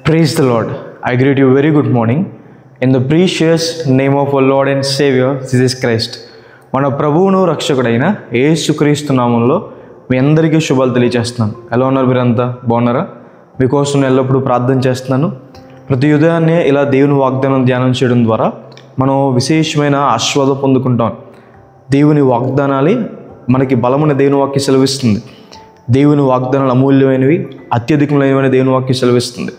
Praise the Lord. I greet you very good morning in the precious name of our Lord and Savior Jesus Christ. మన ప్రభువును రక్షకుడైన యేసుక్రీస్తు నామంలో మీ అందరికీ శుభాలు తెలియజేస్తున్నాను. ఎలా ఉన్నారు మీరంతా? బాగున్నారా? మీకోసం నేను ఎల్లప్పుడూ ప్రార్థన చేస్తున్నాను. ప్రతి ఉదయాన్నే ఇలా దేవుని వాగ్దానం ధ్యానం చేయడం ద్వారా మనం విశేషమైన ఆశీర్వాదం పొందుకుంటాం. దేవుని వాగ్దానాలు మనకి బలమైన దేవుని వాక్యం సెలవిస్తుంది. దేవుని వాగ్దానాలు అమూల్యమైనవి, అత్యధికమైనవి దేవుని వాక్యం సెలవిస్తుంది.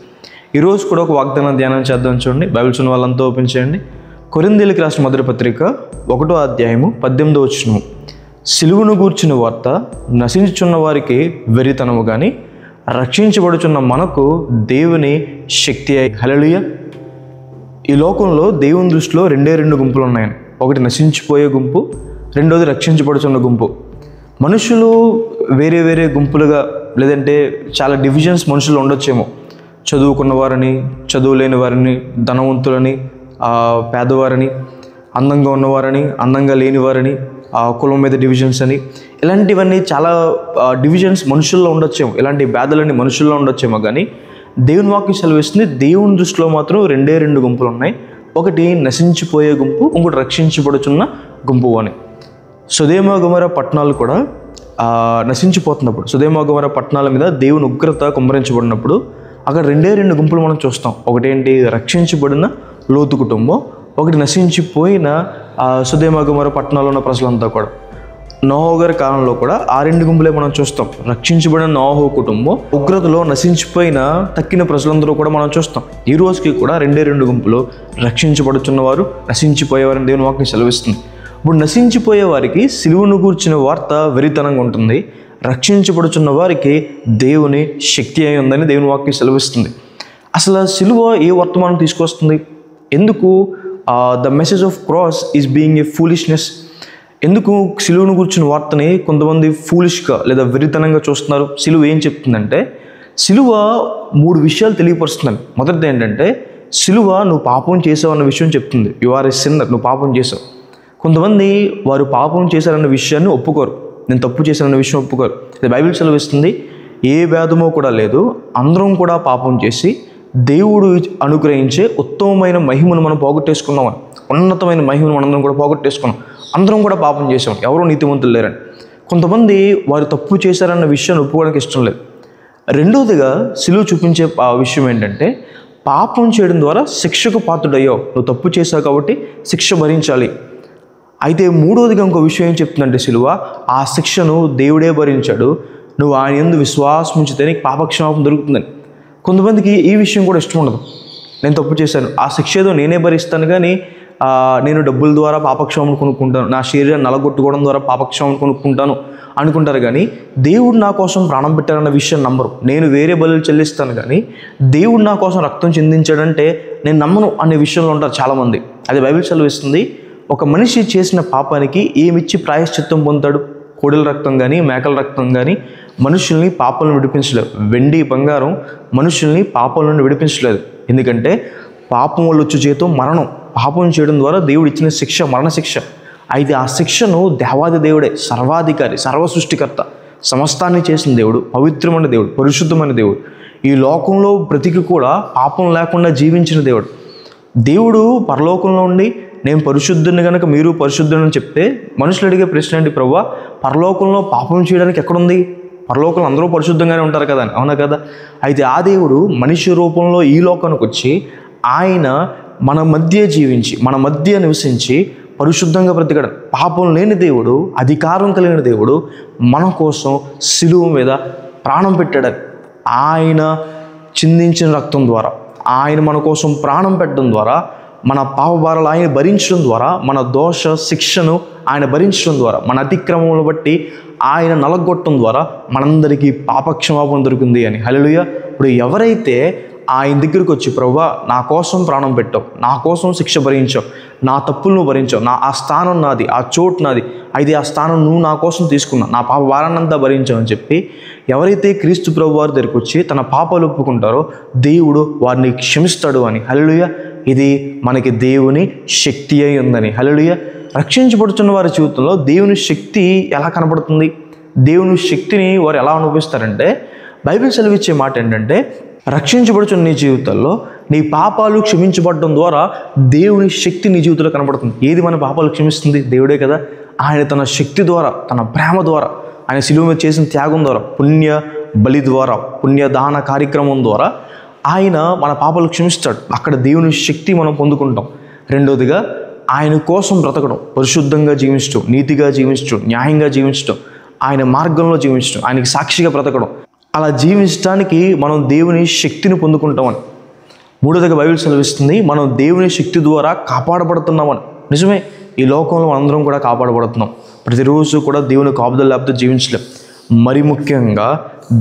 ఈరోజు కూడా ఒక వాగ్దానం ధ్యానం చేద్దాం. చూడండి, బైబిల్స్ ఉన్న వాళ్ళంతా ఓపెన్ చేయండి. కొరింథీయులకు రాసిన మొదటి పత్రిక 1వ అధ్యాయము 18వ వచనం. సిలువను గూర్చిన వార్త నశించుచున్న వారికి వెరితనము కానీ రక్షించబడుచున్న మనకు దేవుని శక్తి అయి. హల్లెలూయా. ఈ లోకంలో దేవుని దృష్టిలో రెండు గుంపులు ఉన్నాయని. ఒకటి నశించిపోయే గుంపు, రెండోది రక్షించబడుచున్న గుంపు. మనుషులు వేరే వేరే గుంపులుగా, లేదంటే చాలా డివిజన్స్ మనుషులు ఉండొచ్చేమో. చదువుకున్న వారిని, చదువు లేని వారిని, ధనవంతులని, పేదవారిని, అందంగా ఉన్నవారని, అందంగా లేని వారిని, కులం మీద డివిజన్స్ అని, ఇలాంటివన్నీ చాలా డివిజన్స్ మనుషుల్లో ఉండొచ్చేమో. ఇలాంటి భేదాలన్నీ మనుషుల్లో ఉండొచ్చేమో. కానీ దేవుని వాక్యం సెలవిస్తుంది, దేవుని దృష్టిలో మాత్రం రెండు గుంపులు ఉన్నాయి. ఒకటి నశించిపోయే గుంపు, ఇంకోటి రక్షించబడుచున్న గుంపు అని. సొదొమ గొమొర్రా పట్టణాలు కూడా నశించిపోతున్నప్పుడు, సొదొమ గొమొర్రా పట్టణాల మీద దేవుని ఉగ్రత కుమ్మరించబడినప్పుడు అక్కడ రెండు గుంపులు మనం చూస్తాం. ఒకటేంటి, రక్షించబడిన లోతు కుటుంబం, ఒకటి నశించిపోయిన సొదొమ గొమొర్రా పట్టణాల్లో ఉన్న ప్రజలంతా కూడా. నోహు గారి కాలంలో కూడా ఆ రెండు గుంపులే మనం చూస్తాం. రక్షించబడిన నోహు కుటుంబం, ఉగ్రతలో నశించిపోయిన తక్కిన ప్రజలందరూ కూడా మనం చూస్తాం. ఈ రోజుకి కూడా రెండు గుంపులు, రక్షించబడుతున్నవారు, నశించిపోయేవారని దేవుని వాక్యం సెలవిస్తుంది. ఇప్పుడు నశించిపోయే వారికి సిలువను గూర్చిన వార్త వెరితనంగా ఉంటుంది. రక్షించబడుచున్న వారికి దేవుని శక్తి అయి ఉందని దేవుని వాక్యం సెలవిస్తుంది. అసలు సిలువ ఏ వర్తమానం తీసుకొస్తుంది? ఎందుకు the message of cross is being a foolishness? ఎందుకు సిలువను కూర్చున్న వార్తని కొంతమంది ఫూలిష్గా లేదా వెరితనంగా చూస్తున్నారు? సిలువ ఏం చెప్తుందంటే, సిలువ 3 విషయాలు తెలియపరుస్తుంది. మొదటిది ఏంటంటే, సిలువ నువ్వు పాపం చేసావు అన్న విషయం చెప్తుంది. యు ఆర్ ఎ సిన్నర్, నువ్వు పాపం చేసావు. కొంతమంది వారు పాపం చేశారన్న విషయాన్ని ఒప్పుకోరు. నేను తప్పు చేశానన్న విషయం ఒప్పుకోరు. ఇది బైబిల్ సెలవిస్తుంది, ఏ భేదమో కూడా లేదు, అందరం కూడా పాపం చేసి దేవుడు అనుగ్రహించే ఉత్తమమైన మహిమను మనం పోగొట్టేసుకున్నామని. ఉన్నతమైన మహిమను మనందరం కూడా పోగొట్టేసుకున్నాం. అందరం కూడా పాపం చేసాం, ఎవరూ నీతిమంతులు లేరని. కొంతమంది వారు తప్పు చేశారన్న విషయాన్ని ఒప్పుకోవడానికి ఇష్టం లేదు. రెండోదిగా సిలువ చూపించే విషయం ఏంటంటే, పాపం చేయడం ద్వారా శిక్షకు పాత్రుడయ్యావు, నువ్వు తప్పు చేశావు కాబట్టి శిక్ష భరించాలి. అయితే మూడోదిగా ఇంకో విషయం ఏం చెప్తుందంటే, సిలువ ఆ శిక్షను దేవుడే భరించాడు, నువ్వు ఆయన యందు విశ్వాసం ఉంచితే నీకు పాపక్షమాపణ దొరుకుతుందని. కొంతమందికి ఈ విషయం కూడా ఇష్టం ఉండదు. నేను తప్పు చేశాను, ఆ శిక్ష ఏదో నేనే భరిస్తాను, కానీ నేను డబ్బుల ద్వారా పాపక్షమాపణ కొనుక్కుంటాను, నా శరీరాన్ని నలగొట్టుకోవడం ద్వారా పాపక్షమాపణ కొనుక్కుంటాను అనుకుంటారు. కానీ దేవుడు నా కోసం ప్రాణం పెట్టారన్న విషయం నమ్మరు. నేను వేరే బలులు చెల్లిస్తాను, కానీ దేవుడు నా కోసం రక్తం చెందించాడంటే నేను నమ్మను అనే విషయంలో ఉంటారు చాలామంది. అది బైబిల్ సెలవిస్తుంది, ఒక మనిషి చేసిన పాపానికి ఏమిచ్చి ప్రాయశ్చిత్తం పొందుతాడు? కోడెల రక్తం కానీ, మేకల రక్తం కానీ మనుషుల్ని పాపం నుండి విడిపించలేదు. వెండి, బంగారం మనుషుల్ని పాపం నుండి విడిపించలేదు. ఎందుకంటే పాపం వల్ల వచ్చే జీతం మరణం. పాపం చేయడం ద్వారా దేవుడు ఇచ్చిన శిక్ష మరణశిక్ష. అయితే ఆ శిక్షను దేవాది దేవుడే, సర్వాధికారి, సర్వ సృష్టికర్త, సమస్తాన్ని చేసిన దేవుడు, పవిత్రమైన దేవుడు, పరిశుద్ధమైన దేవుడు, ఈ లోకంలో బ్రతికి కూడా పాపం లేకుండా జీవించిన దేవుడు. దేవుడు పరలోకంలో ఉండి నేను పరిశుద్ధుని కనుక మీరు పరిశుద్ధుని అని చెప్తే మనుషులు అడిగే ప్రశ్న ఏంటి, ప్రభువా పరలోకంలో పాపం చేయడానికి ఎక్కడుంది? పరలోకంలో అందరూ పరిశుద్ధంగానే ఉంటారు కదా అని. అవునా కదా? అయితే ఆ దేవుడు మనిషి రూపంలో ఈ లోకానికి వచ్చి ఆయన మన మధ్య జీవించి, మన మధ్య నివసించి పరిశుద్ధంగా బ్రతికాడు. పాపం లేని దేవుడు, అధికారం కలిగిన దేవుడు మన కోసం సిలువ మీద ప్రాణం పెట్టాడు. ఆయన చిందించిన రక్తం ద్వారా, ఆయన మన కోసం ప్రాణం పెట్టడం ద్వారా, మన పాపభారాలు ఆయన భరించడం ద్వారా, మన దోష శిక్షను ఆయన భరించడం ద్వారా, మన అతిక్రమములను బట్టి ఆయన నలగొట్టడం ద్వారా మనందరికీ పాపక్షమాపణ దొరికింది అని. హల్లెలూయా. ఇప్పుడు ఎవరైతే ఆయన దగ్గరికి వచ్చి, ప్రభువా నా కోసం ప్రాణం పెట్టావు, నా కోసం శిక్ష భరించావు, నా తప్పులను భరించావు, ఆ స్థానం నాది, ఆ చోటు నాది, అయితే ఆ స్థానం నువ్వు నా కోసం తీసుకున్నావు, నా పాప భారాన్నంతా భరించావు అని చెప్పి ఎవరైతే క్రీస్తు ప్రభు వారి దగ్గరికి వచ్చి తన పాపాలు ఒప్పుకుంటారో దేవుడు వారిని క్షమిస్తాడు అని. హల్లెలూయా. ఇది మనకి దేవుని శక్తి అయి ఉందని. హల్లెలూయా. రక్షించబడుతున్న వారి జీవితంలో దేవుని శక్తి ఎలా కనబడుతుంది? దేవుని శక్తిని వారు ఎలా అనుభవిస్తారంటే, బైబిల్ సెలవిచ్చే మాట ఏంటంటే, రక్షించబడుచున్న నీ జీవితాల్లో నీ పాపాలు క్షమించబడడం ద్వారా దేవుని శక్తి నీ జీవితంలో కనబడుతుంది. ఏది మన పాపాలు క్షమిస్తుంది? దేవుడే కదా. ఆయన తన శక్తి ద్వారా, తన ప్రేమ ద్వారా, ఆయన శిలువ మీద చేసిన త్యాగం ద్వారా, పుణ్య బలి ద్వారా, పుణ్యదాన కార్యక్రమం ద్వారా ఆయన మన పాపాలు క్షమిస్తాడు. అక్కడ దేవుని శక్తి మనం పొందుకుంటాం. రెండోదిగా ఆయన కోసం బ్రతకడం, పరిశుద్ధంగా జీవించడం, నీతిగా జీవించడం, న్యాయంగా జీవించడం, ఆయన మార్గంలో జీవించడం, ఆయనకి సాక్షిగా బ్రతకడం, అలా జీవించడానికి మనం దేవుని శక్తిని పొందుకుంటామని. మూడోదిగా బైబిల్ సెలవిస్తుంది మనం దేవుని శక్తి ద్వారా కాపాడబడుతున్నామని. నిజమే, ఈ లోకంలో మనందరం కూడా కాపాడబడుతున్నాం. ప్రతిరోజు కూడా దేవుని కాపుదల లేకపోతే జీవించలేం. మరి ముఖ్యంగా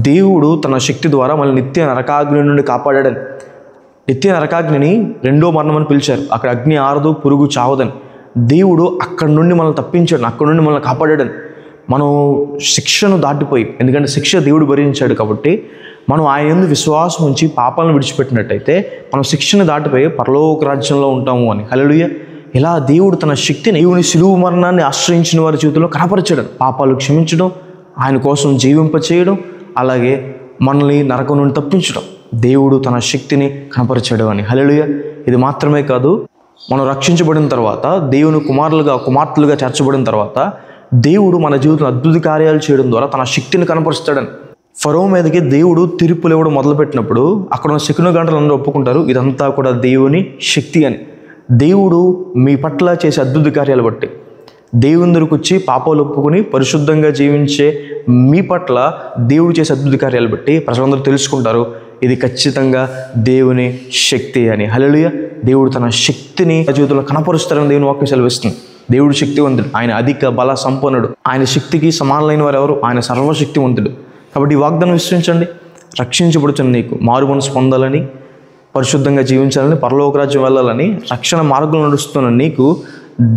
దేవుడు తన శక్తి ద్వారా మనల్ని నిత్య నరకాగ్ని నుండి కాపాడాడని. నిత్య నరకాగ్నిని రెండో మరణం అని పిలిచారు. అక్కడ అగ్ని ఆరదు, పురుగు చావదని. దేవుడు అక్కడి నుండి మనల్ని తప్పించాడు, అక్కడి నుండి మనల్ని కాపాడాడని. మనం శిక్షను దాటిపోయి, ఎందుకంటే శిక్ష దేవుడు భరించాడు కాబట్టి, మనం ఆయన యందు విశ్వాసం ఉంచి పాపాలను విడిచిపెట్టినట్టయితే మనం శిక్షను దాటిపోయి పరలోక రాజ్యంలో ఉంటాము అని. హల్లెలూయా. ఇలా దేవుడు తన శక్తిని, దేవుని శిలువ మరణాన్ని ఆశ్రయించిన వారి జీవితంలో కనపరచడం, పాపాలు క్షమించడం, ఆయన కోసం జీవింపచేయడం, అలాగే మనల్ని నరకం నుండి తప్పించడం, దేవుడు తన శక్తిని కనపరచడం అని. హల్లెలూయా. ఇది మాత్రమే కాదు, మనం రక్షించబడిన తర్వాత, దేవుని కుమార్తెలుగా చేర్చబడిన తర్వాత దేవుడు మన జీవితంలో అద్భుత కార్యాలు చేయడం ద్వారా తన శక్తిని కనపరుస్తాడని. ఫరో మీదకి దేవుడు తీర్పులు ఇవ్వడం మొదలుపెట్టినప్పుడు అక్కడ ఉన్న శకున గంటలు అందరూ ఒప్పుకుంటారు, ఇదంతా కూడా దేవుని శక్తి అని. దేవుడు మీ పట్ల చేసే అద్భుత కార్యాలు బట్టి, దేవుని దగ్గరకు వచ్చి పాపాలు ఒప్పుకొని పరిశుద్ధంగా జీవించే మీ పట్ల దేవుడు చేసే అద్భుత కార్యాలు బట్టి ప్రజలందరూ తెలుసుకుంటారు, ఇది ఖచ్చితంగా దేవుని శక్తి అని. హల్లెలూయా. దేవుడు తన శక్తిని జీవితంలో కనపరుస్తారని దేవుని వాక్యం సెలవిస్తుంది. దేవుడు శక్తివంతుడు, ఆయన అధిక బల సంపన్నుడు. ఆయన శక్తికి సమానమైన వారు ఎవరు? ఆయన సర్వశక్తివంతుడు. కాబట్టి ఈ వాగ్దానం విశ్వసించండి. రక్షించబడుతున్న నీకు మారు మనసు పొందాలని, పరిశుద్ధంగా జీవించాలని, పరలోక రాజ్యం వెళ్ళాలని, రక్షణ మార్గంలో నడుస్తున్న నీకు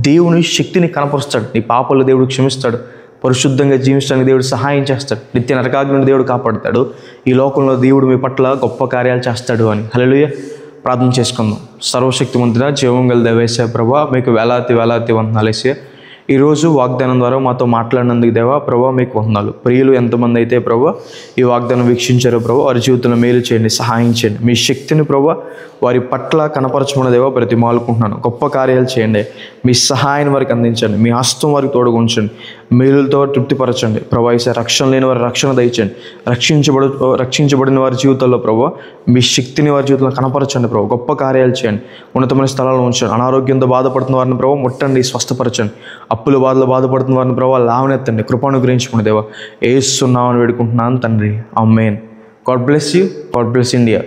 దేవుని శక్తిని కనపరుస్తాడు. నీ పాపాలు దేవుడు క్షమిస్తాడు, పరిశుద్ధంగా జీవించడానికి దేవుడు సహాయం చేస్తాడు, నిత్య నరకాగ్ని దేవుడు కాపాడుతాడు, ఈ లోకంలో దేవుడు మీ పట్ల గొప్ప కార్యాలు చేస్తాడు అని. హల్లెలూయా. ప్రార్థన చేసుకుందాం. సర్వశక్తిమంతుడా, జీవం గల దేవేశ ప్రభా, మీకు వేలాది వందనాలు యేసయ్యా. ఈరోజు వాగ్దానం ద్వారా మాతో మాట్లాడినందుకు దేవా ప్రభా మీకు వందనాలు. ప్రియులు ఎంతమంది అయితే ప్రభా ఈ వాగ్దానం వీక్షించారో ప్రభా, వారి జీవితంలో మేలు చేయండి, సహాయం చేయండి. మీ శక్తిని ప్రభా వారి పట్ల కనపరచమన్న దేవా ప్రతిమాలుకుంటున్నాను. గొప్ప కార్యాలు చేయండి, మీ సహాయాన్ని వారికి అందించండి, మీ హస్తం వారికి తోడుగా ఉంచండి, మేలులతో తృప్తిపరచండి ప్రభా. ఈసే రక్షణ లేని వారి రక్షణ దయచండి, రక్షించబడిన వారి జీవితాల్లో ప్రభా మీ శక్తిని వారి జీవితంలో కనపరచండి ప్రభా. గొప్ప కార్యాలు చేయండి, ఉన్నతమైన స్థలాల్లో ఉంచండి. అనారోగ్యంతో బాధపడుతున్న వారిని ప్రభా ముట్టండి, స్వస్థపరచండి. అప్పుల బాధలో బాధపడుతున్న వారిని ప్రభా లావనెత్తండి, కృపను గురించుకుని దేవా యేసు నామమున వేడుకుంటున్నాను తండ్రి. Amen. God bless you. God bless India.